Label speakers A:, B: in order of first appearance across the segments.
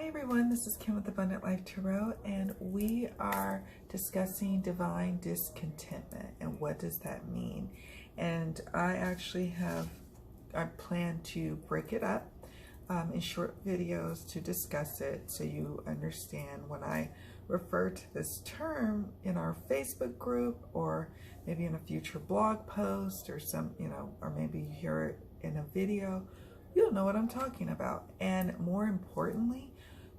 A: Hi everyone, this is Kim with Abundant Life Tarot, and we are discussing divine discontentment and what does that mean. And I plan to break it up in short videos to discuss it so you understand when I refer to this term in our Facebook group or maybe in a future blog post or or maybe you hear it in a video, you'll know what I'm talking about. And more importantly,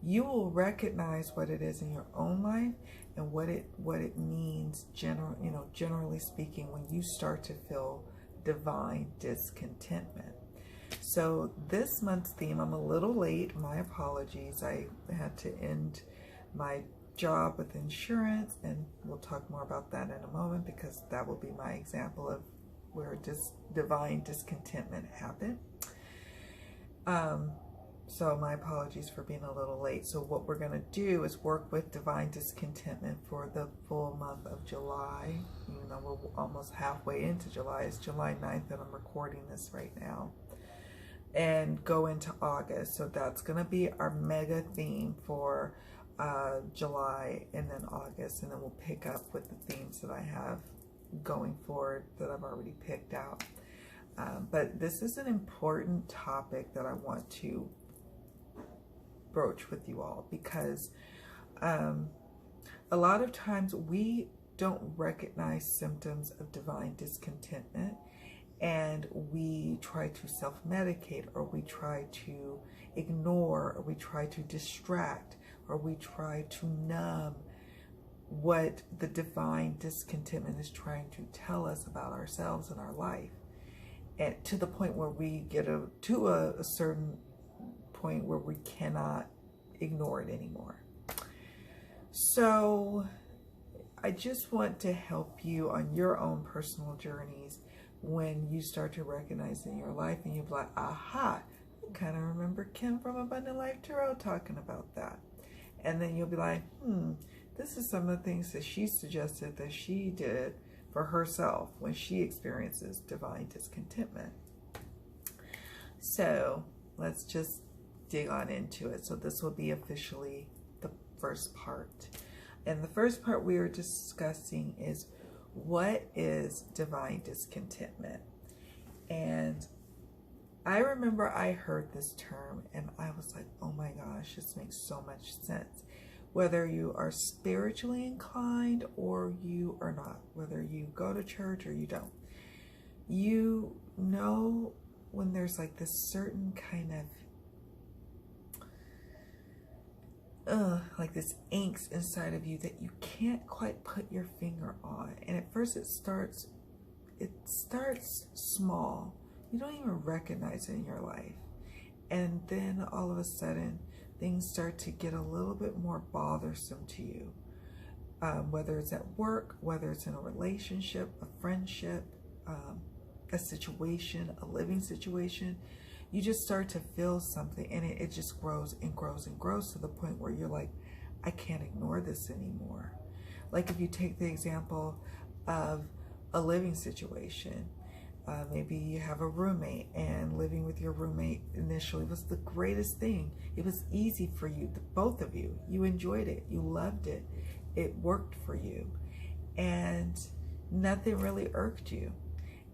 A: you will recognize what it is in your own life and what it means generally speaking when you start to feel divine discontentment. So this month's theme, I'm a little late, my apologies. I had to end my job with insurance, and we'll talk more about that in a moment because that will be my example of where divine discontentment happened. So my apologies for being a little late. So what we're going to do is work with divine discontentment for the full month of July, even though we're almost halfway into July. It's July 9th that I'm recording this right now, and go into August. So that's going to be our mega theme for July and then August, and then we'll pick up with the themes that I have going forward that I've already picked out. But this is an important topic that I want to broach with you all because a lot of times we don't recognize symptoms of divine discontentment, and we try to self-medicate, or we try to ignore, or we try to distract, or we try to numb what the divine discontentment is trying to tell us about ourselves and our life. And to the point where we get to a certain point where we cannot ignore it anymore. So I just want to help you on your own personal journeys when you start to recognize in your life and you're like, aha, I kind of remember Kim from Abundant Life Tarot talking about that. And then you'll be like, this is some of the things that she suggested that she did for herself when she experiences divine discontentment. So let's just dig on into it. So this will be officially the first part. And the first part we are discussing is, what is divine discontentment? And I remember I heard this term and I was like, oh my gosh, this makes so much sense. Whether you are spiritually inclined or you are not, whether you go to church or you don't, you know when there's like this certain kind of like this angst inside of you that you can't quite put your finger on. And at first it starts small. You don't even recognize it in your life. And then all of a sudden things start to get a little bit more bothersome to you. Whether it's at work, whether it's in a relationship, a friendship, a situation, a living situation, you just start to feel something, and it just grows and grows and grows to the point where you're like, I can't ignore this anymore. Like if you take the example of a living situation, maybe you have a roommate, and living with your roommate initially was the greatest thing. It was easy for you, both of you. You enjoyed it. You loved it. It worked for you. And nothing really irked you.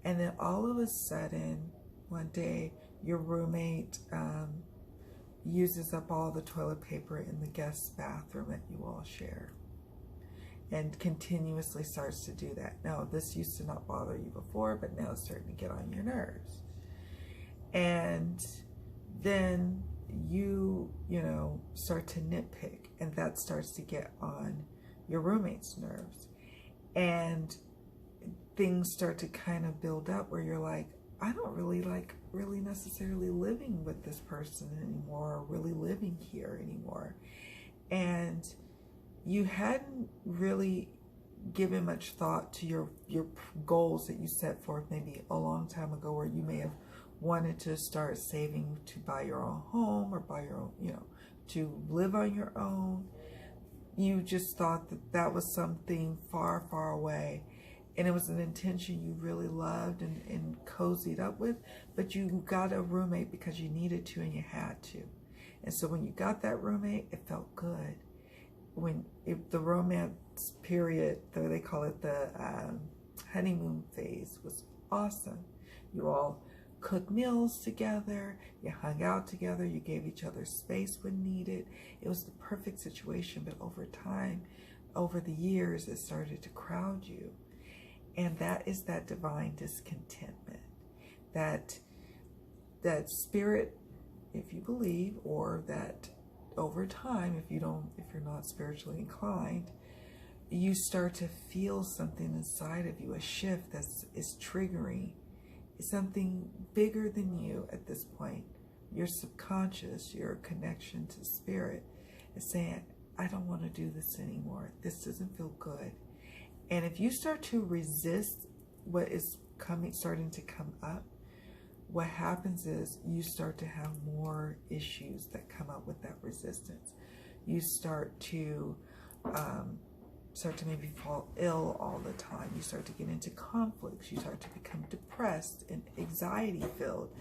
A: And then all of a sudden, one day, your roommate uses up all the toilet paper in the guest bathroom that you all share, and continuously starts to do that. Now, this used to not bother you before, but now it's starting to get on your nerves. And then you start to nitpick, and that starts to get on your roommate's nerves. And things start to kind of build up where you're like, I don't really like necessarily living with this person anymore, or really living here anymore. And you hadn't really given much thought to your goals that you set forth maybe a long time ago, where you may have wanted to start saving to buy your own home, or buy your own, to live on your own. You just thought that that was something far, far away. And it was an intention you really loved and cozied up with, but you got a roommate because you needed to and you had to. And so when you got that roommate, it felt good. The romance period, though they call it the honeymoon phase, was awesome. You all cooked meals together, you hung out together, you gave each other space when needed. It was the perfect situation, but over time, over the years, it started to crowd you. And that is that divine discontentment. That spirit, if you believe, or that over time, if you're not spiritually inclined, you start to feel something inside of you, a shift that is triggering. It's something bigger than you at this point. Your subconscious, your connection to spirit is saying, I don't want to do this anymore. This doesn't feel good. And if you start to resist what is starting to come up, what happens is you start to have more issues that come up with that resistance. You start to maybe fall ill all the time. You start to get into conflicts. You start to become depressed and anxiety filled.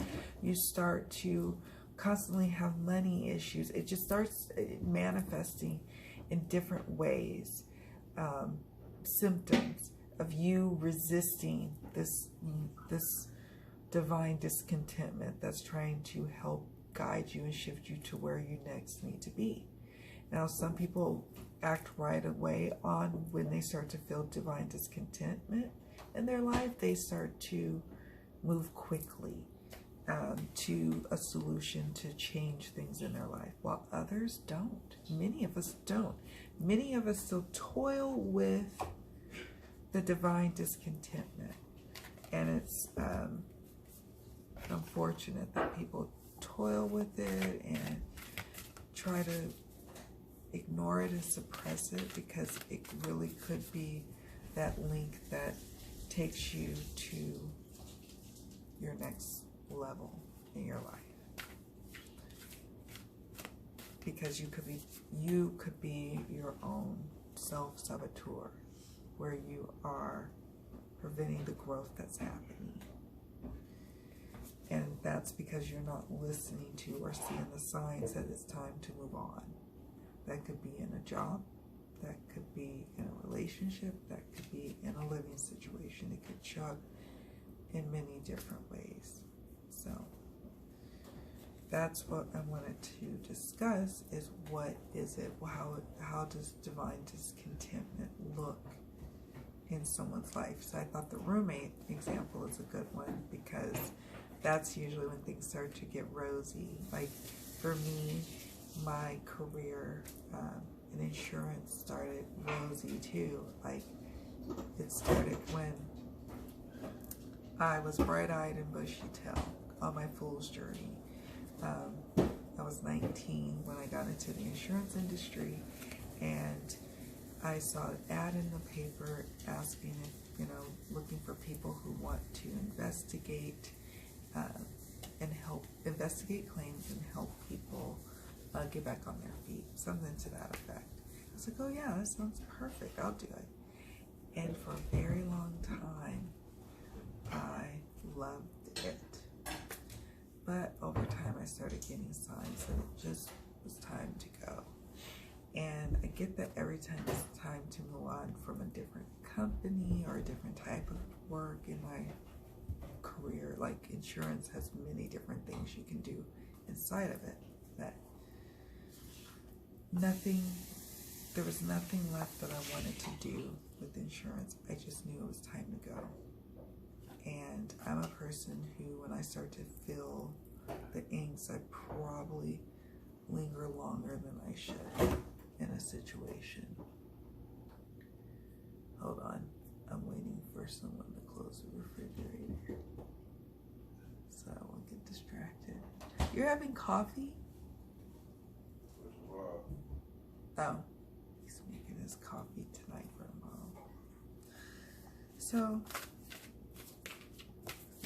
A: You start to constantly have money issues. It just starts manifesting in different ways. Symptoms of you resisting this divine discontentment that's trying to help guide you and shift you to where you next need to be. Now, some people act right away on when they start to feel divine discontentment in their life. They start to move quickly to a solution to change things in their life, while others don't. Many of us don't. Many of us still toil with the divine discontentment. And it's unfortunate that people toil with it and try to ignore it and suppress it, because it really could be that link that takes you to your next level in your life. Because you could be your own self-saboteur, where you are preventing the growth that's happening. And that's because you're not listening to or seeing the signs that it's time to move on. That could be in a job, that could be in a relationship, that could be in a living situation. It could show up in many different ways. So that's what I wanted to discuss, is what is it, how does divine discontentment look in someone's life? So I thought the roommate example is a good one, because that's usually when things start to get rosy. Like for me, my career in insurance started rosy too. Like it started when I was bright-eyed and bushy-tailed on my fool's journey. I was 19 when I got into the insurance industry, and I saw an ad in the paper asking if, looking for people who want to investigate and help investigate claims and help people get back on their feet, something to that effect. I was like, oh yeah, that sounds perfect, I'll do it. And for a very long time, I loved it. But over time, I started getting signs that it just was time to go. And I get that every time it's time to move on from a different company or a different type of work in my career. Like insurance has many different things you can do inside of it. That there was nothing left that I wanted to do with insurance. I just knew it was time to go. And I'm a person who, when I start to feel the angst, I probably linger longer than I should in a situation. Hold on, I'm waiting for someone to close the refrigerator, so I won't get distracted. You're having coffee? Oh, he's making his coffee tonight for Mom. So,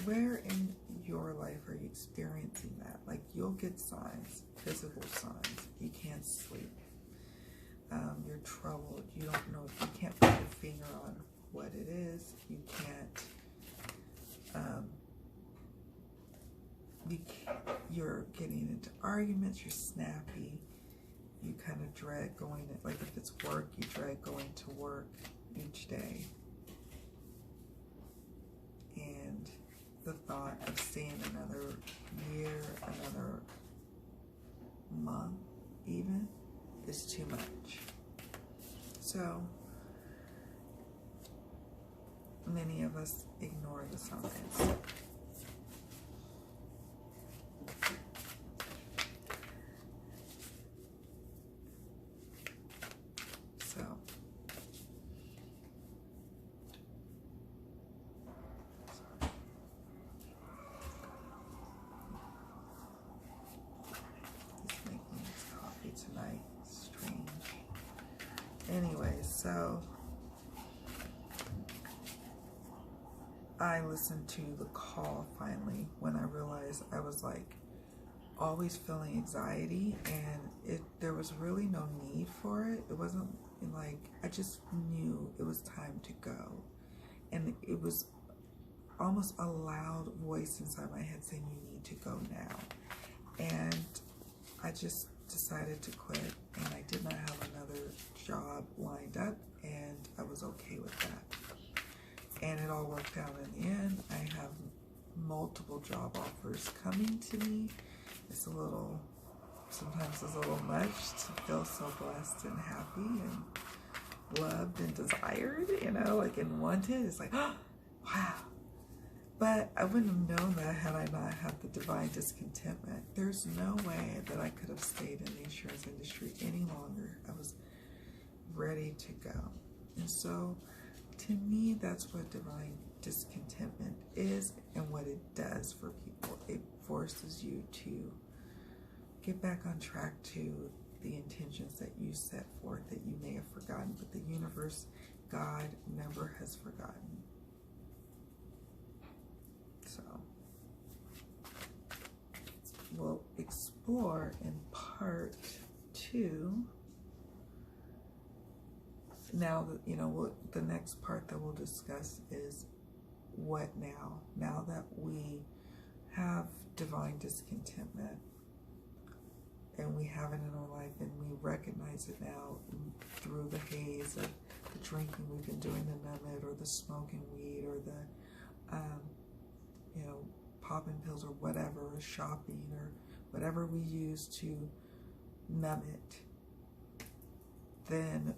A: where in your life are you experiencing that? Like, you'll get signs, physical signs. You can't sleep. You're troubled. You don't know. You can't put your finger on what it is. You can't you're getting into arguments, you're snappy, you kind of dread going, like if it's work, you dread going to work each day. And the thought of staying another year, another month even, is too much. So many of us ignore the signs. Anyway, so I listened to the call finally when I realized I was like always feeling anxiety, and there was really no need for it. It wasn't like, I just knew it was time to go. And it was almost a loud voice inside my head saying, you need to go now. And I just decided to quit, and I did not have another job lined up, and I was okay with that. And it all worked out in the end. I have multiple job offers coming to me. Sometimes it's a little much to feel so blessed and happy and loved and desired, you know, like, and wanted. It's like, oh, wow. But I wouldn't have known that had I not had the divine discontentment. There's no way that I could have stayed in the insurance industry any longer. I was ready to go. And so, to me, that's what divine discontentment is and what it does for people. It forces you to get back on track to the intentions that you set forth that you may have forgotten, but the universe, God, never has forgotten. So we'll explore in part 2. Now that, you know, the next part that we'll discuss is what now? Now that we have divine discontentment and we have it in our life and we recognize it now through the haze of the drinking we've been doing to numb it, or the smoking weed, or the you know, popping pills, or whatever, or shopping, or whatever we use to numb it, then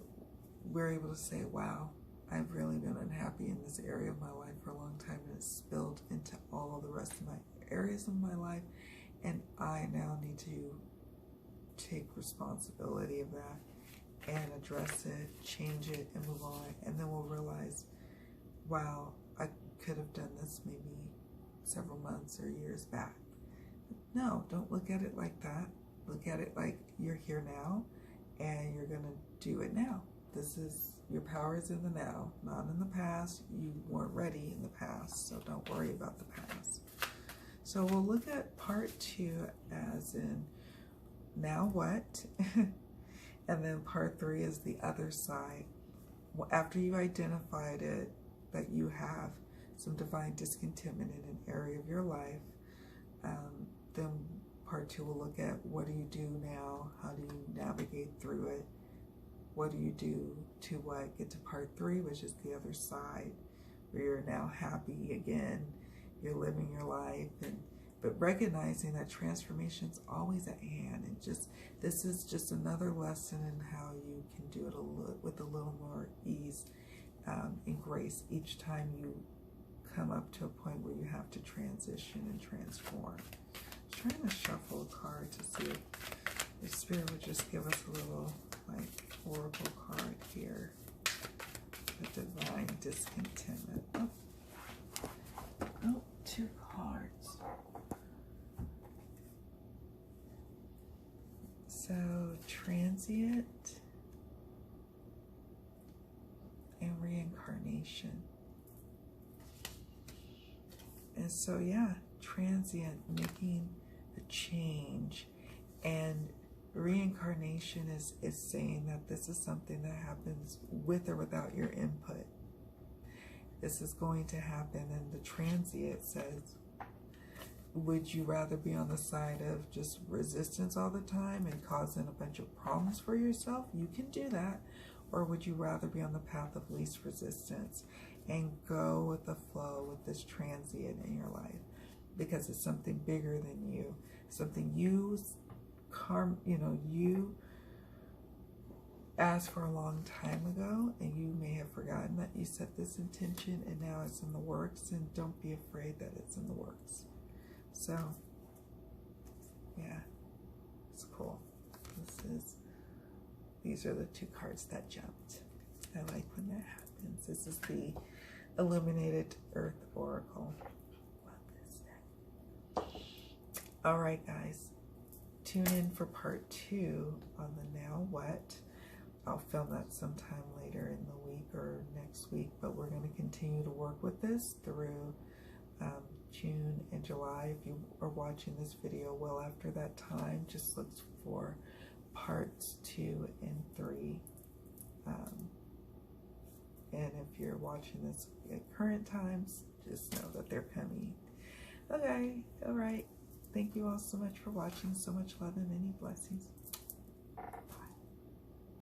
A: we're able to say, wow, I've really been unhappy in this area of my life for a long time, and it's spilled into all of the rest of my areas of my life, and I now need to take responsibility of that and address it, change it, and move on. And then we'll realize, wow, I could have done this maybe several months or years back. No, don't look at it like that. Look at it like you're here now, and you're going to do it now. This is, your power is in the now, not in the past. You weren't ready in the past, so don't worry about the past. So we'll look at part 2 as in, now what? And then part 3 is the other side. After you identified it, that you have some divine discontentment in an area of your life, then part 2 will look at, what do you do now? How do you navigate through it? What do you do to what? Get to part 3, which is the other side, where you're now happy again, you're living your life, but recognizing that transformation is always at hand, and this is just another lesson in how you can do it with a little more ease and grace each time you come up to a point where you have to transition and transform. I'm trying to shuffle a card to see if the Spirit would just give us a little, like, oracle card here. The divine discontentment. Oh, 2 cards. So, transient and reincarnation. And so, yeah, transient, making a change, and reincarnation is saying that this is something that happens with or without your input. This is going to happen, and the transient says Would you rather be on the side of just resistance all the time and causing a bunch of problems for yourself? You can do that. Or would you rather be on the path of least resistance and go with the flow with this transient in your life? Because it's something bigger than you, something you asked for a long time ago, and you may have forgotten that you set this intention, and now it's in the works. And don't be afraid that it's in the works. So, yeah, it's cool. These are the two cards that jumped. I like when that happens. This is the Illuminated Earth Oracle. All right, guys, tune in for part 2 on the Now What. I'll film that sometime later in the week or next week, but we're going to continue to work with this through June and July. If you are watching this video well after that time, just look for parts 2 and 3. And if you're watching this at current times, just know that they're coming. Okay, all right. Thank you all so much for watching. So much love and many blessings.